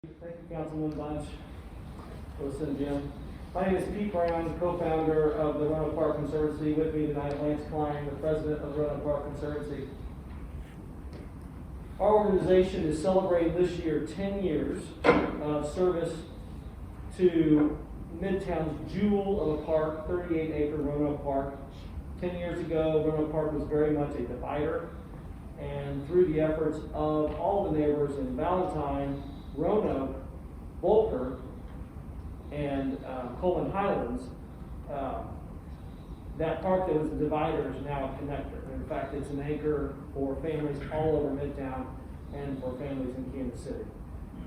Thank you, Councilman Bunch. Listen, Jim. My name is Pete Brown, co-founder of the Roanoke Park Conservancy. With me tonight, Lance Klein, the president of the Roanoke Park Conservancy. Our organization is celebrating this year 10 years of service to Midtown's jewel of a park, 38-acre Roanoke Park. 10 years ago, Roanoke Park was very much a divider, and through the efforts of all the neighbors in Valentine, Roanoke, Volker, and Coleman Highlands, that park that was a divider is now a connector. In fact, it's an anchor for families all over Midtown and for families in Kansas City.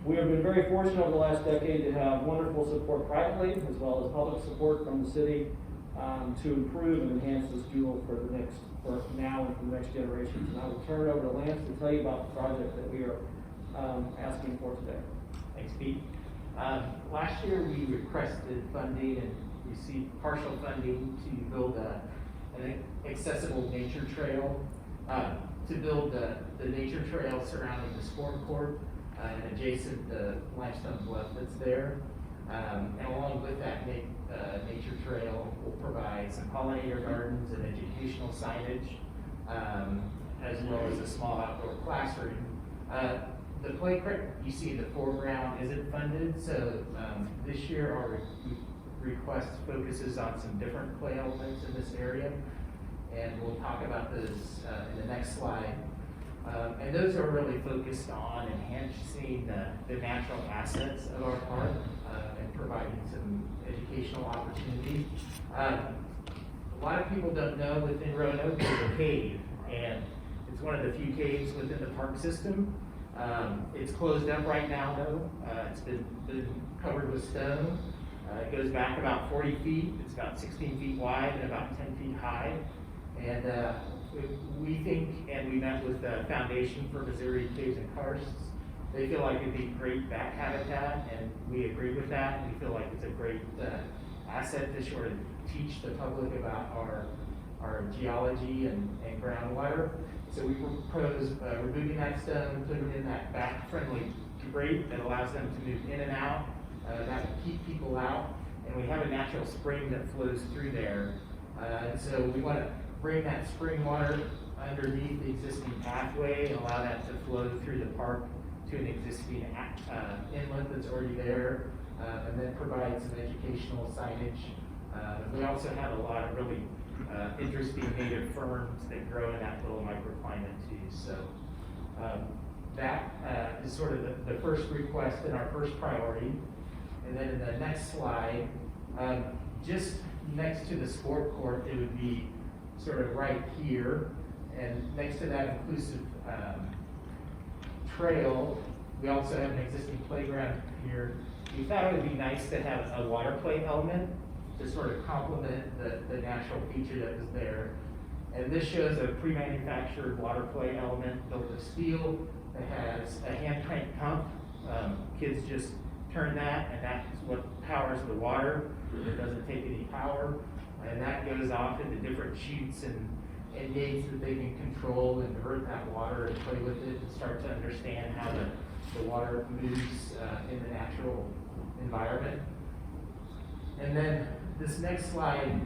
We have been very fortunate over the last decade to have wonderful support privately as well as public support from the city to improve and enhance this jewel for now and for the next generations. And I will turn it over to Lance to tell you about the project that we are asking for today. Thanks, Pete. Last year we requested funding and received partial funding to build an accessible nature trail, to build the nature trail surrounding the sport court and adjacent the limestone bluff that's there. And along with that nature trail, we'll provide some pollinator gardens and educational signage, as well as a small outdoor classroom. The playground you see in the foreground isn't funded, so this year our request focuses on some different play elements in this area, and we'll talk about those in the next slide. And those are really focused on enhancing the natural assets of our park and providing some educational opportunity. A lot of people don't know within Roanoke there's a cave, and it's one of the few caves within the park system. It's closed up right now though. It's been covered with stone. It goes back about 40 feet. It's about 16 feet wide and about 10 feet high. And we think, and we met with the Foundation for Missouri Caves and Karsts, they feel like it'd be great bat habitat, and we agree with that. We feel like it's a great asset to sort of teach the public about our geology and groundwater. So we propose removing that stone, putting in that bat-friendly grate that allows them to move in and out. That will keep people out. And we have a natural spring that flows through there. And so we want to bring that spring water underneath the existing pathway and allow that to flow through the park to an existing inlet that's already there, and then provide some educational signage. We also have a lot of really interesting native ferns that grow in that little microclimate too. So that is sort of the first request and our first priority. And then in the next slide, just next to the sport court, it would be sort of right here. And next to that inclusive trail, we also have an existing playground here. We thought it would be nice to have a water play element to sort of complement the natural feature that was there. And this shows a pre-manufactured water play element built of steel that has a hand crank pump. Kids just turn that, and that's what powers the water. It doesn't take any power. And that goes off into different chutes and gates that they can control and divert that water and play with it and start to understand how the water moves in the natural environment. And then this next slide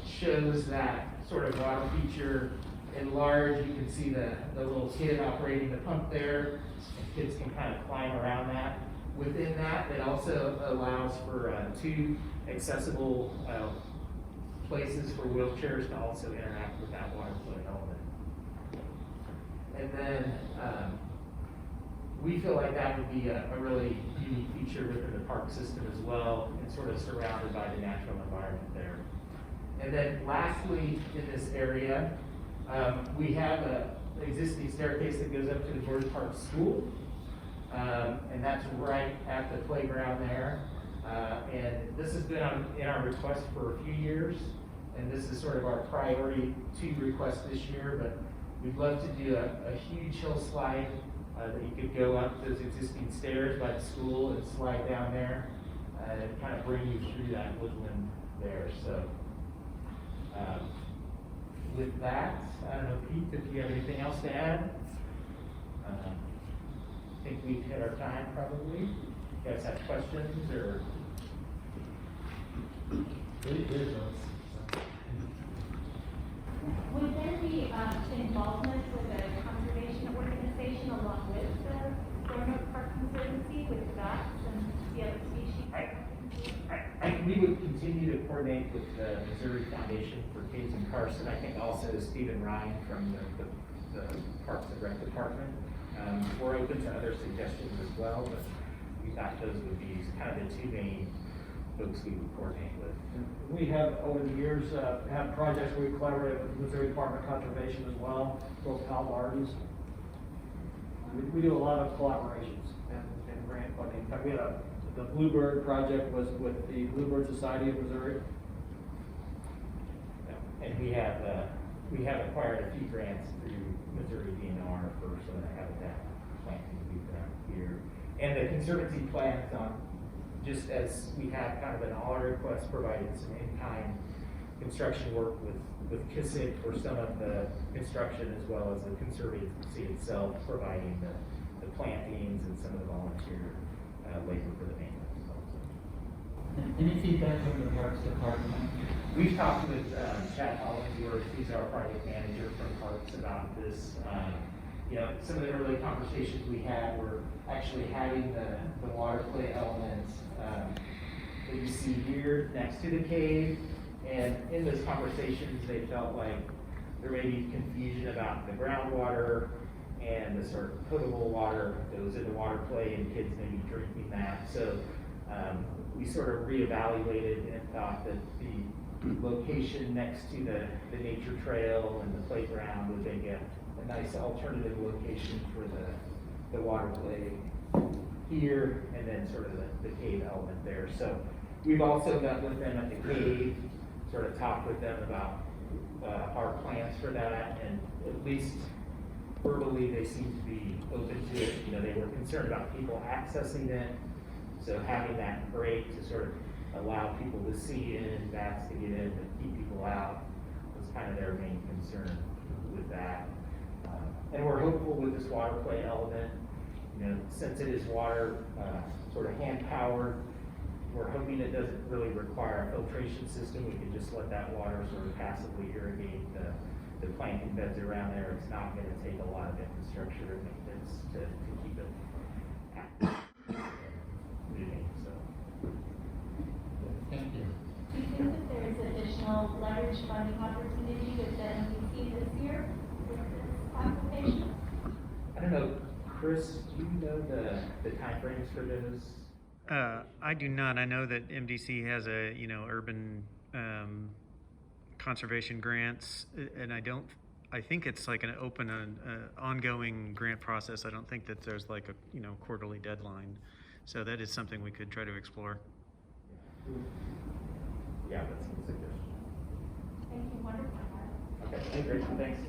shows that sort of water feature in large. You can see the little kid operating the pump there, and kids can kind of climb around that. Within that, it also allows for two accessible places for wheelchairs to also interact with that water flow element. And then we feel like that would be a really unique feature within the park system as well, and sort of surrounded by the natural environment there. And then lastly, in this area, we have an existing staircase that goes up to the George Park School, and that's right at the playground there. And this has been in our request for a few years, and this is sort of our priority 2 request this year, but we'd love to do a huge hillslide that you could go up those existing stairs by the school and slide down there and kind of bring you through that woodland there. So with that, I don't know, Pete, if you have anything else to add? I think we've hit our time probably. You guys have questions or? Would there be involvement with a conservation organization along with the Roanoke Park Conservancy with the bats and the other species? We would continue to coordinate with the Missouri Foundation for Kids in Carson. I think also Stephen Ryan from the Parks and Rec Department. We're open to other suggestions as well, but we thought those would be kind of the two main folks we would coordinate with. We have, over the years, had projects where we collaborate with the Missouri Department of Conservation as well, both Pal Gardens. We do a lot of collaborations and grant funding. In fact, we had the Bluebird project was with the Bluebird Society of Missouri. And we have acquired a few grants through Missouri DNR for some of the habitat planting we've done here. And the Conservancy plans on, just as we have kind of an all request, provided some in-kind construction work with KISSIC for some of the construction, as well as the Conservancy itself providing the plantings and some of the volunteer labor for the maintenance. Any feedback from the Parks Department? We've talked with Chad Hollingsworth, he's our project manager from Parks, about this. You know, some of the early conversations we had were actually having the water play elements that you see here next to the cave. And in those conversations, they felt like there may be confusion about the groundwater and the sort of potable water that was in the water play, and kids maybe drinking that. So we sort of reevaluated and thought that the location next to the nature trail and the playground would make a nice alternative location for the water play here, and then sort of the cave element there. So we've also met with them at the cave, sort of talked with them about our plans for that, and at least verbally they seem to be open to it. You know, they were concerned about people accessing it, so having that grate to sort of allow people to see in, bats to get in, to keep people out was kind of their main concern with that. And we're hopeful with this water play element, you know, since it is water sort of hand powered, we're hoping it doesn't really require a filtration system. We can just let that water sort of passively irrigate the planting beds around there. It's not going to take a lot of infrastructure and maintenance to keep it moving. So. Thank you. Do you think that there is additional leverage funding opportunity with the MVC this year with this application? I don't know, Chris, do you know the timeframes for those? I do not. I know that MDC has a, urban conservation grants, and I think it's like an open, ongoing grant process. I don't think that there's like a, quarterly deadline. So that is something we could try to explore. Yeah, that's a suggestion. Thank you, wonderful. Okay, great, thanks.